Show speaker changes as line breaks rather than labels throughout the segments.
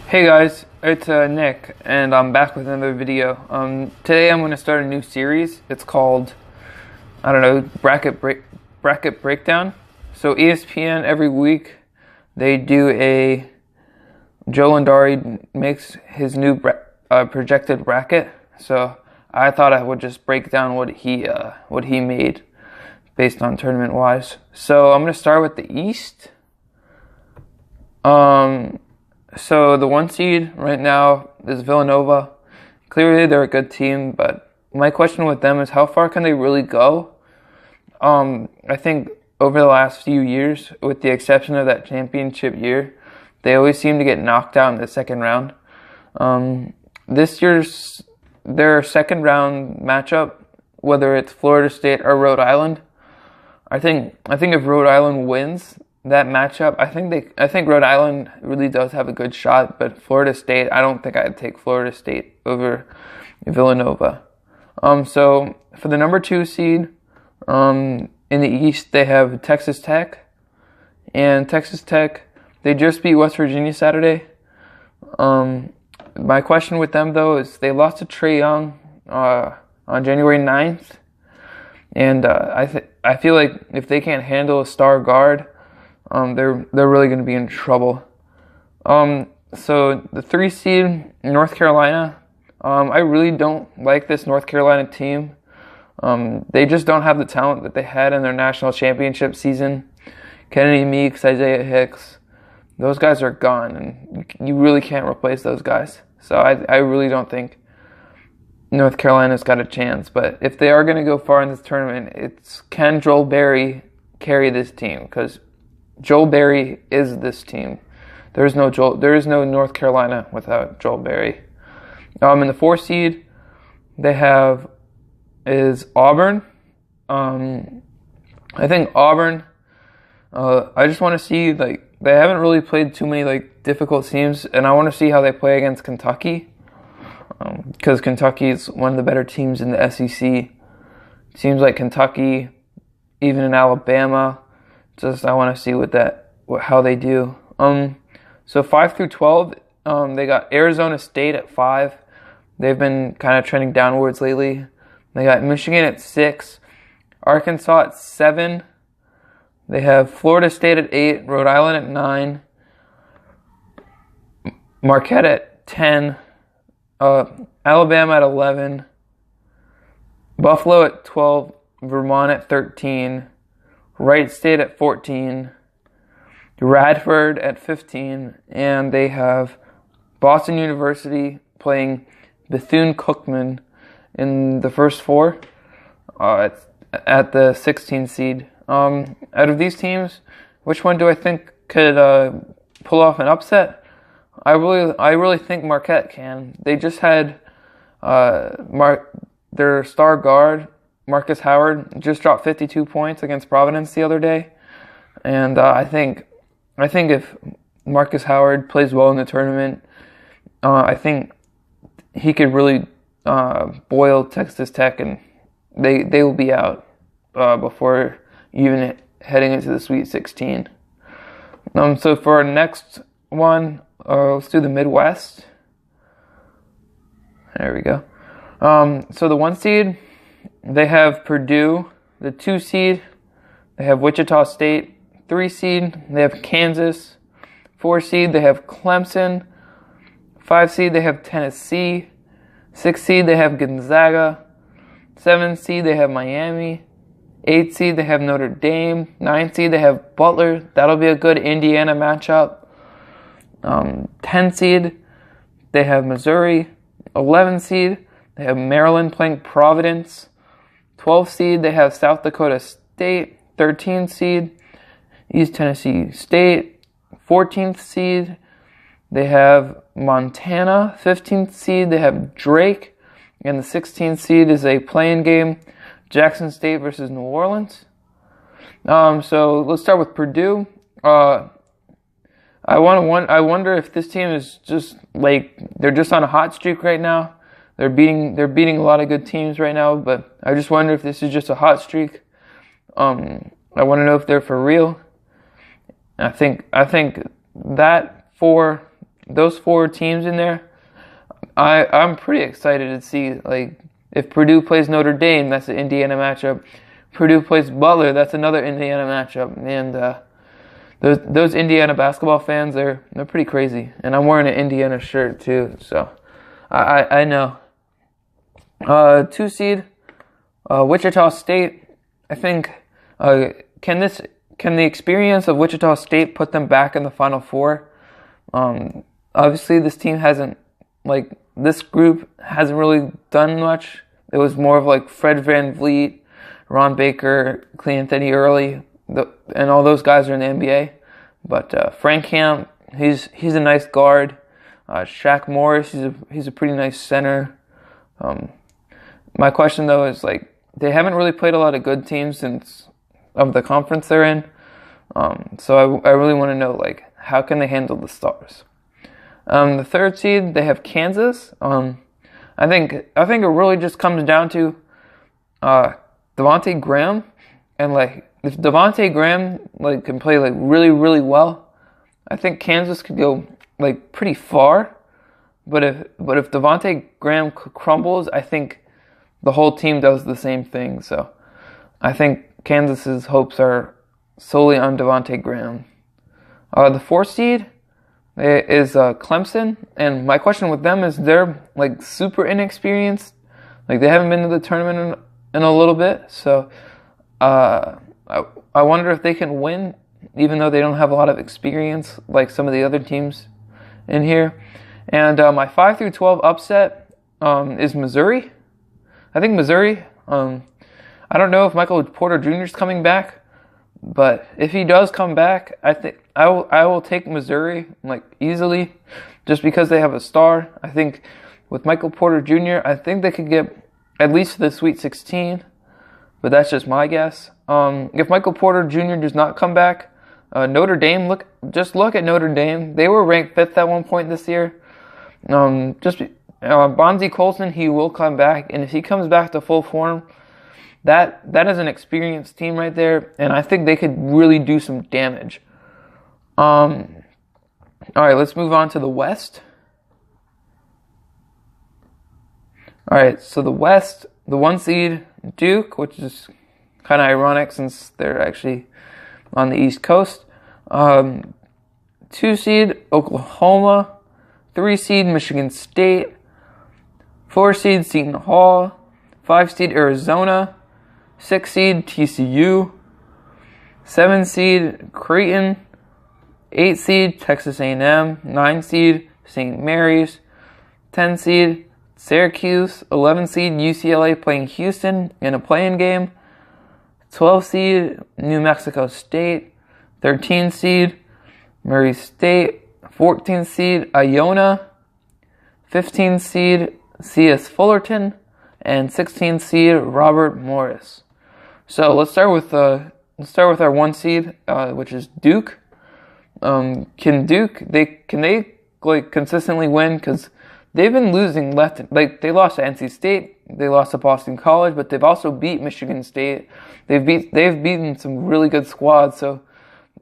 Hey guys, it's Nick, and I'm back with another video. Today I'm going to start a new series. It's called, bracket breakdown. So ESPN every week they do a Joe Lundari makes his new projected bracket. So I thought I would just break down what he made based on tournament wise. So I'm going to start with the East. So the 1 seed right now is Villanova. Clearly they're a good team, but my question with them is how far can they really go? I think over the last few years, with the exception of that championship year, they always seem to get knocked out in the second round. This year's their second round matchup, whether it's Florida State or Rhode Island, I think if Rhode Island wins that matchup, I think Rhode Island really does have a good shot, but Florida State, I don't think I'd take Florida State over Villanova. So for the number 2 seed, in the East, they have Texas Tech, and Texas Tech, they just beat West Virginia Saturday. My question with them though is they lost to Trae Young on January 9th, and I feel like if they can't handle a star guard, they're really going to be in trouble. So the 3 seed, North Carolina, I really don't like this North Carolina team. They just don't have the talent that they had in their national championship season. Kennedy Meeks, Isaiah Hicks, those guys are gone, and you really can't replace those guys. So I really don't think North Carolina's got a chance. But if they are going to go far in this tournament, can Joel Berry carry this team? Because Joel Berry is this team. There is no North Carolina without Joel Berry. In the 4 seed, they have is Auburn. I think Auburn. I just want to see they haven't really played too many difficult teams, and I want to see how they play against Kentucky. Because Kentucky is one of the better teams in the SEC. Seems like Kentucky, even in Alabama. I want to see how they do. So 5 through 12, they got Arizona State at 5. They've been kind of trending downwards lately. They got Michigan at 6, Arkansas at 7. They have Florida State at 8, Rhode Island at 9, Marquette at 10, Alabama at 11, Buffalo at 12, Vermont at 13, Wright State at 14, Radford at 15, and they have Boston University playing Bethune-Cookman in the first 4 at the 16 seed. Out of these teams, which one do I think could pull off an upset? I really think Marquette can. They just had their star guard, Marcus Howard, just dropped 52 points against Providence the other day, and I think if Marcus Howard plays well in the tournament, I think he could really boil Texas Tech, and they will be out before even heading into the Sweet 16. So for our next one, let's do the Midwest. There we go. So the 1 seed, they have Purdue. The 2 seed, they have Wichita State. 3 seed, they have Kansas. 4 seed, they have Clemson. 5 seed, they have Tennessee. 6 seed, they have Gonzaga. 7 seed, they have Miami. 8 seed, they have Notre Dame. 9 seed, they have Butler. That'll be a good Indiana matchup. 10 seed, they have Missouri. 11 seed, they have Maryland playing Providence. 12 seed, they have South Dakota State. 13 seed, East Tennessee State. 14th seed, they have Montana. 15th seed, they have Drake. And the 16th seed is a play-in game, Jackson State versus New Orleans. So let's start with Purdue. I wonder if this team is just they're just on a hot streak right now. They're beating a lot of good teams right now, but I just wonder if this is just a hot streak. I want to know if they're for real. I think that for those 4 teams in there, I'm pretty excited to see, like, if Purdue plays Notre Dame, that's an Indiana matchup. Purdue plays Butler, that's another Indiana matchup. And those Indiana basketball fans, they're pretty crazy. And I'm wearing an Indiana shirt too, so I know. 2 seed, Wichita State. I think can the experience of Wichita State put them back in the Final Four? Obviously, this team hasn't, like, this group hasn't really done much. It was more of like Fred VanVleet, Ron Baker, Cleanthony Early, and all those guys are in the NBA. But Frank Camp, he's a nice guard. Shaq Morris, he's a pretty nice center. My question though is, like, they haven't really played a lot of good teams since of the conference they're in. So I really want to know, like, how can they handle the Stars? The 3rd seed, they have Kansas. I think it really just comes down to Devontae Graham, and, like, if Devontae Graham, like, can play, like, really, really well, I think Kansas could go, like, pretty far. But if Devontae Graham crumbles, I think the whole team does the same thing. So I think Kansas's hopes are solely on Devontae Graham. The 4th seed is Clemson, and my question with them is they're, like, super inexperienced. Like, they haven't been to the tournament in a little bit, so I wonder if they can win, even though they don't have a lot of experience like some of the other teams in here. And my 5 through 12 upset is Missouri. I think Missouri, I don't know if Michael Porter Jr. is coming back, but if he does come back, I think I will take Missouri, like, easily, just because they have a star. I think with Michael Porter Jr., I think they could get at least to the Sweet 16, but that's just my guess. If Michael Porter Jr. does not come back, Notre Dame, look at Notre Dame. They were ranked 5th at one point this year. Bonzie Colson, he will come back, and if he comes back to full form, that is an experienced team right there, and I think they could really do some damage. All right, let's move on to the West. All right, so the West, the 1 seed, Duke, which is kind of ironic since they're actually on the East Coast. 2 seed, Oklahoma. 3 seed, Michigan State. 4 seed, Seton Hall. 5 seed, Arizona. 6 seed, TCU. 7 seed, Creighton. 8 seed, Texas A&M. 9 seed, St. Mary's. 10 seed, Syracuse. 11 seed, UCLA playing Houston in a play-in game. 12 seed, New Mexico State. 13 seed, Murray State. 14 seed, Iona. 15 seed, C.S. Fullerton. And 16 seed, Robert Morris. So let's start with our 1 seed, which is Duke. Can Duke like consistently win? Because they've been losing left. Like, they lost to NC State, they lost to Boston College, but they've also beat Michigan State. They've beaten some really good squads. So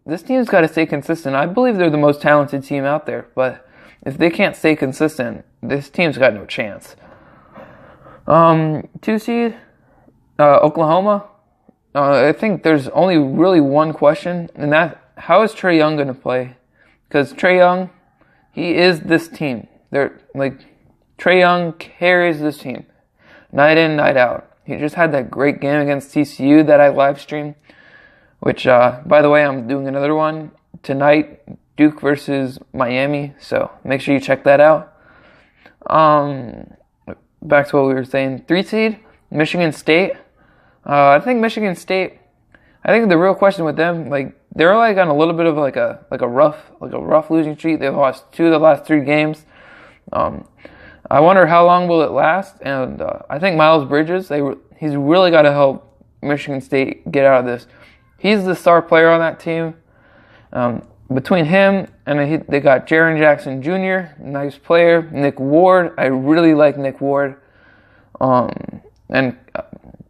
this team's got to stay consistent. I believe they're the most talented team out there, but if they can't stay consistent, this team's got no chance. 2 seed, Oklahoma. I think there's only really one question, and that, how is Trae Young going to play? Because Trae Young, he is this team. Trae Young carries this team, night in, night out. He just had that great game against TCU that I live streamed, which, by the way, I'm doing another one tonight, Duke versus Miami, so make sure you check that out. Back to what we were saying. 3 seed, Michigan State. I think the real question with them, like, they're like on a little bit of like a rough losing streak. They've lost 2 of the last 3 games. I wonder how long will it last. And I think Miles Bridges, he's really got to help Michigan State get out of this. He's the star player on that team. Between him and they got Jaren Jackson Jr., nice player. Nick Ward, I really like Nick Ward. And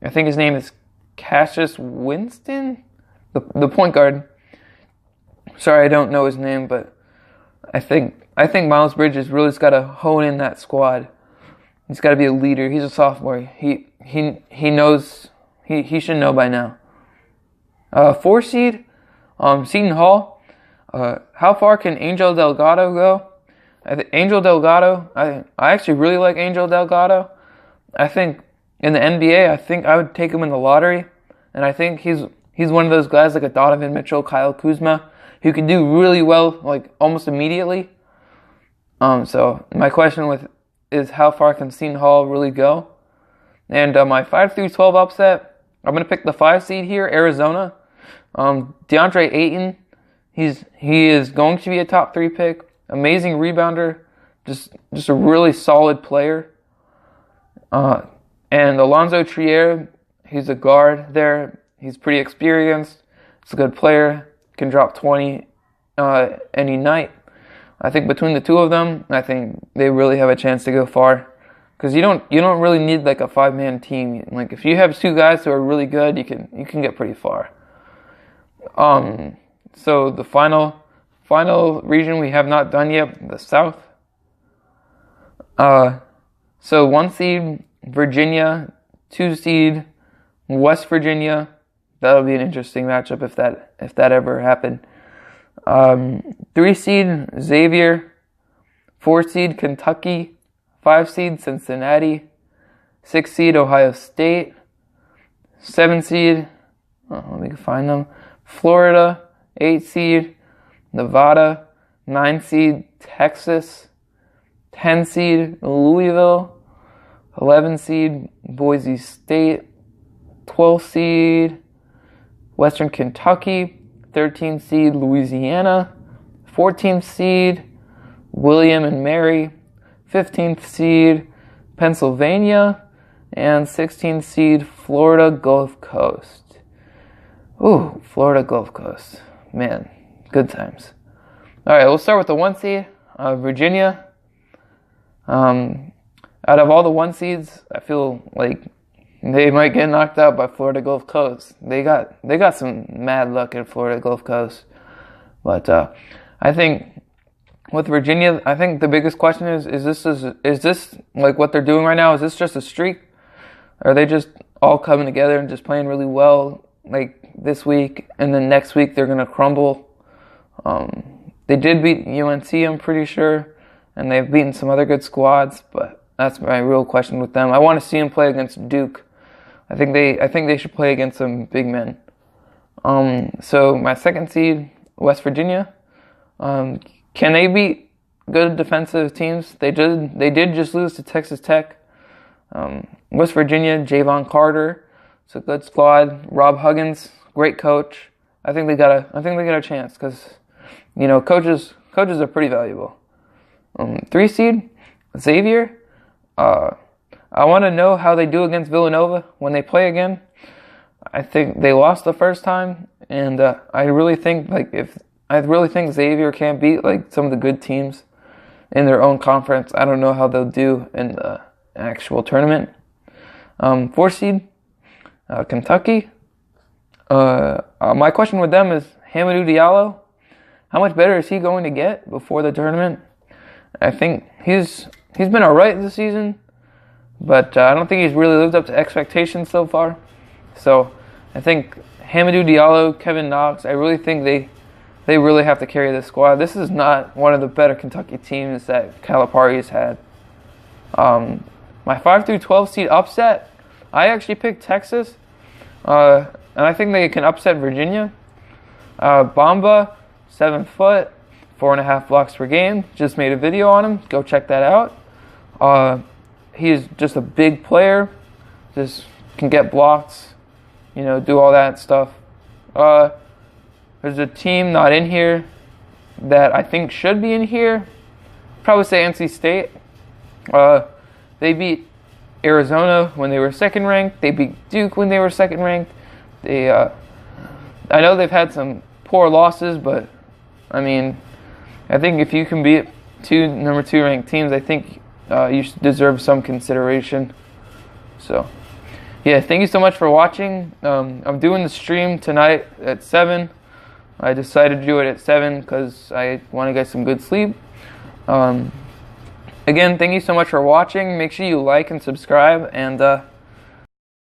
I think his name is Cassius Winston, the point guard. Sorry, I don't know his name, but I think Miles Bridges really has got to hone in that squad. He's got to be a leader. He's a sophomore. He knows. He should know by now. 4 seed, Seton Hall. How far can Angel Delgado go? Angel Delgado. I actually really like Angel Delgado. I think in the NBA, I think I would take him in the lottery, and I think he's one of those guys like a Donovan Mitchell, Kyle Kuzma, who can do really well like almost immediately. So my question is how far can Seton Hall really go? And my 5-12 upset, I'm gonna pick the 5 seed here, Arizona. DeAndre Ayton, he is going to be a top 3 pick. Amazing rebounder, just a really solid player. And Alonzo Trier, he's a guard there. He's pretty experienced. He's a good player. Can drop 20 any night. I think between the two of them, I think they really have a chance to go far. Because you don't really need like a 5-man team. Like if you have 2 guys who are really good, you can get pretty far. So the final region we have not done yet, the South. So 1 seed Virginia, 2 seed West Virginia. That'll be an interesting matchup if that ever happened. 3 seed Xavier, 4 seed Kentucky, 5 seed Cincinnati, 6 seed Ohio State, 7 seed, let me find them, Florida, 8 seed Nevada, 9 seed Texas, 10 seed Louisville, 11 seed Boise State, 12 seed Western Kentucky, 13 seed Louisiana, 14th seed William and Mary, 15th seed Pennsylvania, and 16th seed Florida Gulf Coast. Ooh, Florida Gulf Coast. Man, good times. All right, we'll start with the 1 seed, Virginia. Out of all the 1 seeds, I feel like they might get knocked out by Florida Gulf Coast. They got some mad luck at Florida Gulf Coast. But I think with Virginia, I think the biggest question is this like what they're doing right now? Is this just a streak? Are they just all coming together and just playing really well like this week, and then next week they're gonna crumble? They did beat UNC, I'm pretty sure, and they've beaten some other good squads, but that's my real question with them. I want to see them play against Duke. I think they should play against some big men. So my 2nd seed, West Virginia. Can they beat good defensive teams? They did just lose to Texas Tech. West Virginia, Javon Carter, it's a good squad. Rob Huggins, great coach. I think they got a chance because coaches are pretty valuable. 3 seed, Xavier. I want to know how they do against Villanova when they play again. I think they lost the first time, and I really think Xavier can't beat like some of the good teams in their own conference. I don't know how they'll do in the actual tournament. 4 seed Kentucky. My question with them is Hamidou Diallo. How much better is he going to get before the tournament? I think he's been alright this season, but I don't think he's really lived up to expectations so far. So I think Hamidou Diallo, Kevin Knox, I really think they really have to carry this squad. This is not one of the better Kentucky teams that Calipari's had. My 5-12 seed upset, I actually picked Texas, and I think they can upset Virginia. Bamba, 7 foot, 4.5 blocks per game. Just made a video on him. Go check that out. He's just a big player. Just can get blocks, do all that stuff. There's a team not in here that I think should be in here. Probably say NC State. They beat Arizona when they were 2nd ranked. They beat Duke when they were 2nd ranked. I know they've had some poor losses, but I think if you can beat number 2 ranked teams, I think you should deserve some consideration. So, yeah, thank you so much for watching. I'm doing the stream tonight at 7. I decided to do it at 7 because I want to get some good sleep. Again, thank you so much for watching. Make sure you like and subscribe, and